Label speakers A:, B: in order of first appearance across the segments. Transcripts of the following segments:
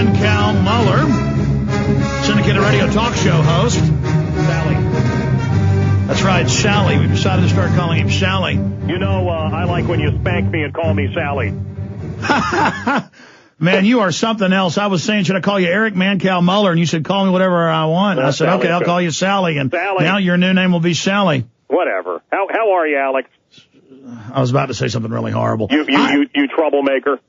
A: Mancow Muller, syndicated radio talk show host. Sally. That's right, Sally. We decided to start calling him Sally.
B: You know, I like when you spank me and call me Sally.
A: Man, you are something else. I was saying, should I call you Eric Mancow Muller? And you said, call me whatever I want. And I said, okay, I'll call you Sally. And
B: Sally.
A: Now your new name will be Sally.
B: Whatever. How are you, Alex?
A: I was about to say something really horrible.
B: You troublemaker.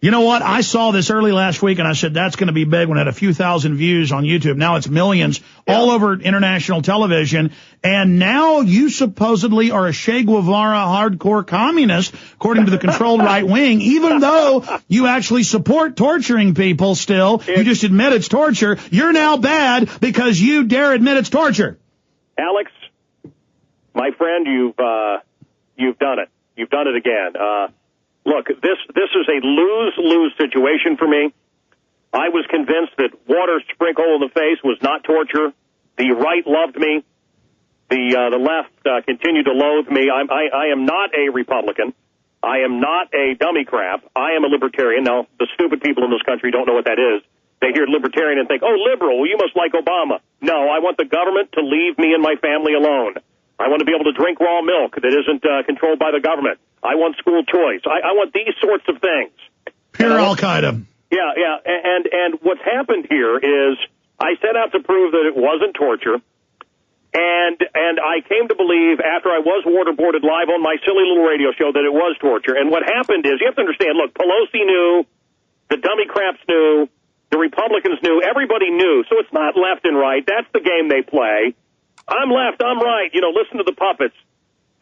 A: You know what? I saw this early last week, and I said that's going to be big when it had a few thousand views on YouTube. Now it's millions all over international television. And now you supposedly are a Che Guevara hardcore communist, according to the controlled right wing, even though you actually support torturing people still. You just admit it's torture. You're now bad because you dare admit it's torture.
B: Alex, my friend, you've done it. You've done it again. Look, this is a lose-lose situation for me. I was convinced that water sprinkled in the face was not torture. The right loved me. The left continued to loathe me. I am not a Republican. I am not a dummy crap. I am a libertarian. Now, the stupid people in this country don't know what that is. They hear libertarian and think, oh, liberal, well, you must like Obama. No, I want the government to leave me and my family alone. I want to be able to drink raw milk that isn't controlled by the government. I want school choice. I want these sorts of things.
A: Pure Al-Qaeda.
B: Yeah. And what's happened here is I set out to prove that it wasn't torture. And I came to believe after I was waterboarded live on my silly little radio show that it was torture. And what happened is, you have to understand, look, Pelosi knew, the dummy craps knew, the Republicans knew, everybody knew. So it's not left and right. That's the game they play. I'm left, I'm right. Listen to the puppets.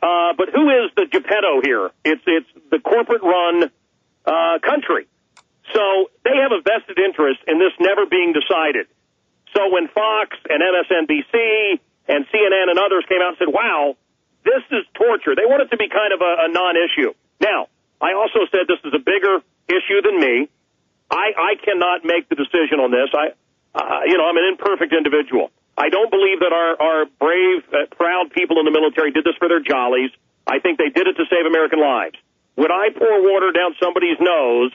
B: But who is the Geppetto here? It's the corporate-run country. So they have a vested interest in this never being decided. So when Fox and MSNBC and CNN and others came out and said, wow, this is torture, they want it to be kind of a non-issue. Now, I also said this is a bigger issue than me. I cannot make the decision on this. I'm an imperfect individual. I don't believe that our brave, proud people in the military did this for their jollies. I think they did it to save American lives. Would I pour water down somebody's nose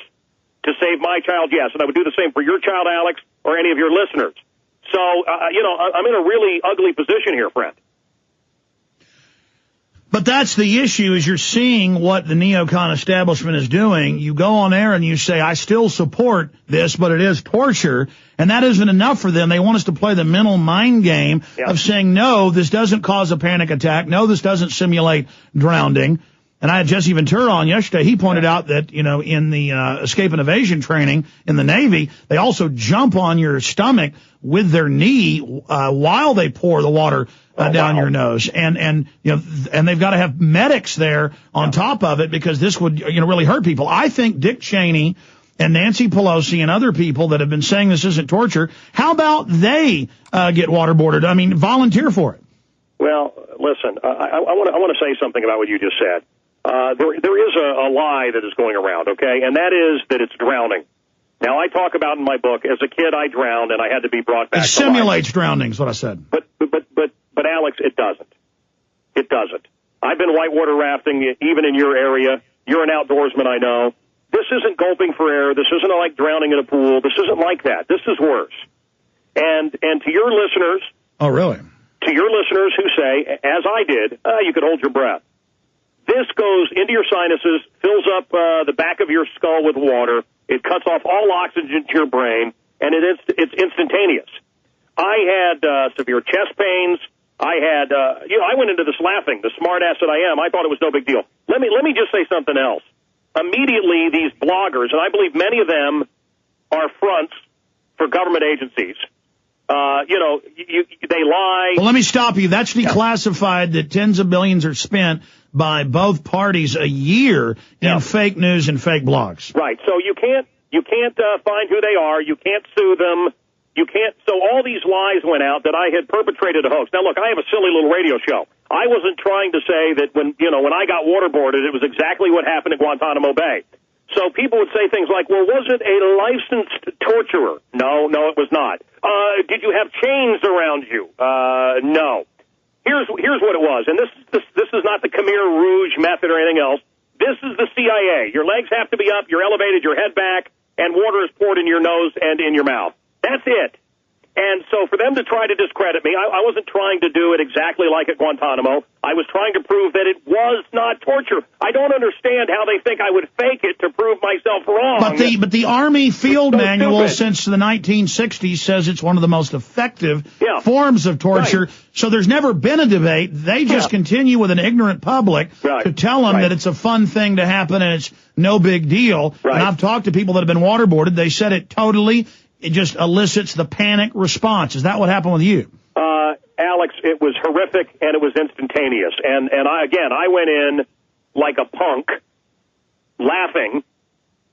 B: to save my child? Yes, and I would do the same for your child, Alex, or any of your listeners. So, I'm in a really ugly position here, friend.
A: But that's the issue, is you're seeing what the neocon establishment is doing. You go on air and you say, I still support this, but it is torture. And that isn't enough for them. They want us to play the mental mind game of saying, no, this doesn't cause a panic attack. No, this doesn't simulate drowning. And I had Jesse Ventura on yesterday. He pointed out that, in the escape and evasion training in the Navy, they also jump on your stomach with their knee while they pour the water down your nose. And they've got to have medics there on top of it, because this would, really hurt people. I think Dick Cheney and Nancy Pelosi and other people that have been saying this isn't torture, how about they get waterboarded? I mean, volunteer for it.
B: Well, listen, I want to say something about what you just said. There is a lie that is going around, okay, and that is that it's drowning. Now, I talk about in my book, as a kid I drowned and I had to be brought back. It
A: simulates drowning is what I said.
B: But Alex, it doesn't. It doesn't. I've been whitewater rafting even in your area. You're an outdoorsman, I know. This isn't gulping for air. This isn't like drowning in a pool. This isn't like that. This is worse. And to your listeners.
A: Oh, really?
B: To your listeners who say, as I did, you could hold your breath. This goes into your sinuses, fills up the back of your skull with water. It cuts off all oxygen to your brain, and it's instantaneous. I had severe chest pains. I had, I went into this laughing, the smart ass that I am. I thought it was no big deal. Let me just say something else. Immediately, these bloggers, and I believe many of them are fronts for government agencies. They lie.
A: Well, let me stop you. That's declassified that tens of billions are spent by both parties a year in fake news and fake blogs.
B: Right. So you can't find who they are. You can't sue them. You can't. So all these lies went out that I had perpetrated a hoax. Now, look, I have a silly little radio show. I wasn't trying to say that when I got waterboarded, it was exactly what happened at Guantanamo Bay. So people would say things like, well, was it a licensed torturer? No, it was not. Did you have chains around you? No. Here's what it was, and this is not the Khmer Rouge method or anything else. This is the CIA. Your legs have to be up, you're elevated, your head back, and water is poured in your nose and in your mouth. That's it. And so for them to try to discredit me, I wasn't trying to do it exactly like at Guantanamo. I was trying to prove that it was not torture. I don't understand how they think I would fake it to prove myself wrong.
A: But the Army Field Manual since the 1960s says it's one of the most effective forms of torture. Right. So there's never been a debate. They just continue with an ignorant public to tell them that it's a fun thing to happen and it's no big deal. Right. And I've talked to people that have been waterboarded. They said it just elicits the panic response. Is that what happened with you?
B: Alex, it was horrific and it was instantaneous. And I went in like a punk, laughing,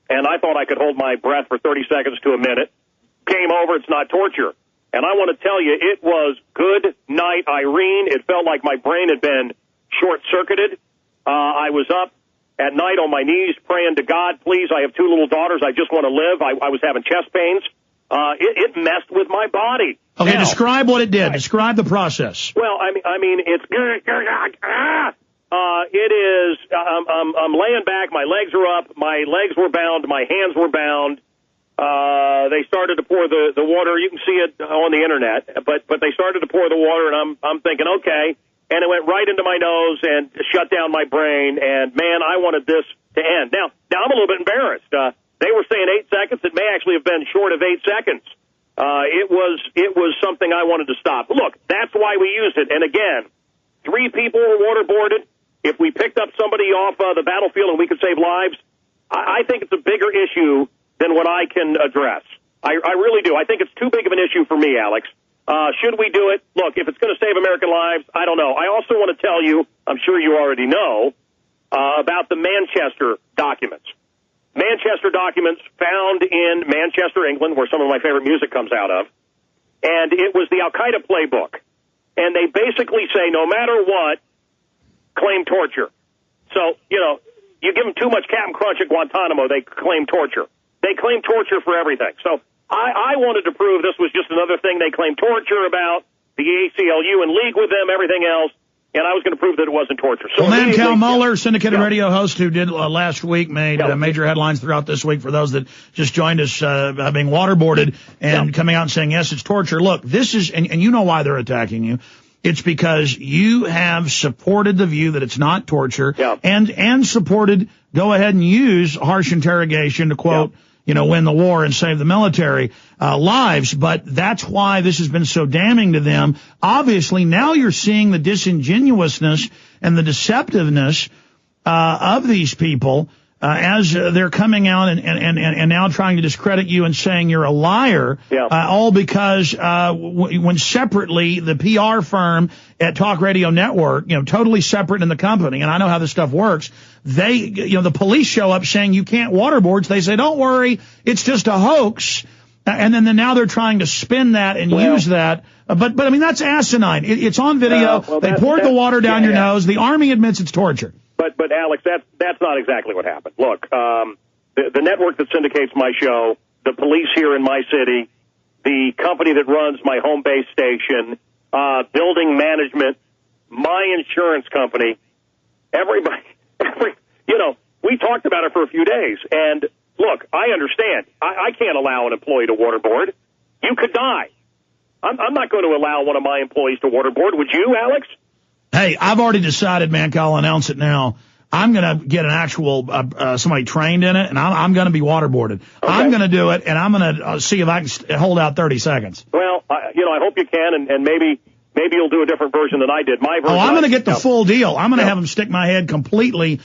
B: and I thought I could hold my breath for 30 seconds to a minute. Game over, it's not torture. And I want to tell you, it was good night, Irene. It felt like my brain had been short-circuited. I was up at night on my knees praying to God, please, I have 2 little daughters, I just want to live. I was having chest pains. It messed with my body.
A: Okay, now, describe what it did. Describe the process.
B: Well, I mean, it's it is. I'm laying back. My legs are up. My legs were bound. My hands were bound. They started to pour the water. You can see it on the internet. But they started to pour the water, and I'm thinking, okay. And it went right into my nose and shut down my brain. And man, I wanted this to end. Now I'm a little bit embarrassed. They were saying 8 seconds. It may actually have been short of 8 seconds. It was something I wanted to stop. Look, that's why we used it. And again, 3 people were waterboarded. If we picked up somebody off the battlefield and we could save lives, I think it's a bigger issue than what I can address. I really do. I think it's too big of an issue for me, Alex. Should we do it? Look, if it's going to save American lives, I don't know. I also want to tell you, I'm sure you already know, about the Manchester documents. Manchester documents found in Manchester, England, where some of my favorite music comes out of. And it was the Al-Qaeda playbook. And they basically say, no matter what, claim torture. So, you give them too much Captain Crunch at Guantanamo, they claim torture. They claim torture for everything. So I wanted to prove this was just another thing they claim torture about, the ACLU in league with them, everything else. And I was going to prove that it wasn't torture. So
A: Mancow Muller, syndicated radio host who did last week, made major headlines throughout this week for those that just joined us being waterboarded and coming out and saying, yes, it's torture. Look, this is, and you know why they're attacking you. It's because you have supported the view that it's not torture and supported go ahead and use harsh interrogation to quote, win the war and save the military lives. But that's why this has been so damning to them. Obviously, now you're seeing the disingenuousness and the deceptiveness of these people as they're coming out and now trying to discredit you and saying you're a liar, all because when separately the PR firm at Talk Radio Network, totally separate in the company, and I know how this stuff works, they, the police show up saying you can't waterboard. So they say, don't worry, it's just a hoax. And then now they're trying to spin that and use that. But I mean, that's asinine. It's on video. They poured the water down your nose. The Army admits it's torture.
B: But Alex, that's not exactly what happened. Look, the network that syndicates my show, the police here in my city, the company that runs my home base station, building management, my insurance company, everybody, we talked about it for a few days. And look, I understand. I can't allow an employee to waterboard. You could die. I'm not going to allow one of my employees to waterboard. Would you, Alex?
A: Hey, I've already decided, man, I'll announce it now. I'm going to get an actual, somebody trained in it, and I'm going to be waterboarded. Okay. I'm going to do it, and I'm going to see if I can hold out 30 seconds.
B: Well, I hope you can, and maybe you'll do a different version than I did. My version.
A: I'm going to get the full deal. I'm going to have them stick my head completely.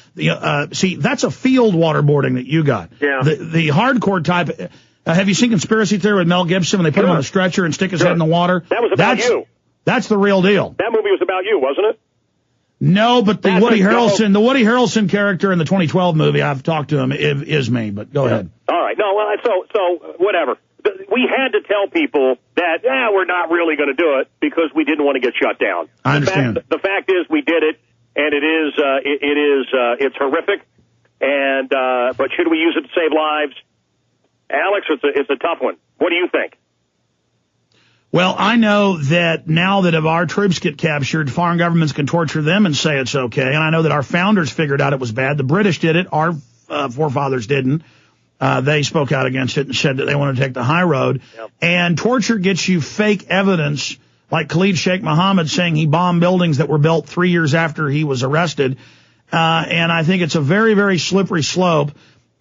A: See, that's a field waterboarding that you got. Yeah. The hardcore type. Have you seen Conspiracy Theory with Mel Gibson when they put him on a stretcher and stick his head in the water?
B: That was about you.
A: That's the real deal.
B: That movie was about you, wasn't it?
A: No, but the Woody Harrelson character in the 2012 movie, I've talked to him, is me, but go ahead.
B: All right. No, well, so whatever. We had to tell people that, we're not really going to do it because we didn't want to get shut down.
A: I understand.
B: The fact is we did it, and it's horrific. And, but should we use it to save lives? Alex, it's a tough one. What do you think?
A: Well, I know that now that if our troops get captured, foreign governments can torture them and say it's okay. And I know that our founders figured out it was bad. The British did it. Our forefathers didn't. they spoke out against it and said that they want to take the high road.
B: Yep.
A: And torture gets you fake evidence, like Khalid Sheikh Mohammed saying he bombed buildings that were built 3 years after he was arrested. And I think it's a very, very slippery slope.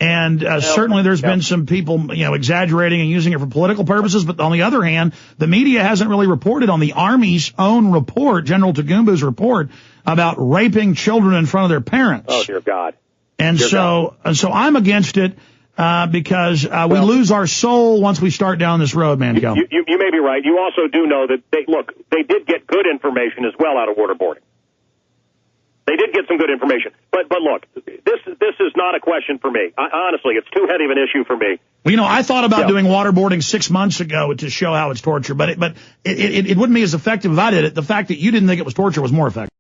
A: And certainly there's been some people, exaggerating and using it for political purposes. But on the other hand, the media hasn't really reported on the Army's own report, General Tagumba's report, about raping children in front of their parents.
B: Oh, dear God.
A: And so I'm against it because we lose our soul once we start down this road, Mancow.
B: You may be right. You also do know that they did get good information as well out of waterboarding. They did get some good information. But look, this is not a question for me. Honestly, it's too heavy of an issue for me.
A: Well, I thought about doing waterboarding 6 months ago to show how it's torture, but it wouldn't be as effective if I did it. The fact that you didn't think it was torture was more effective.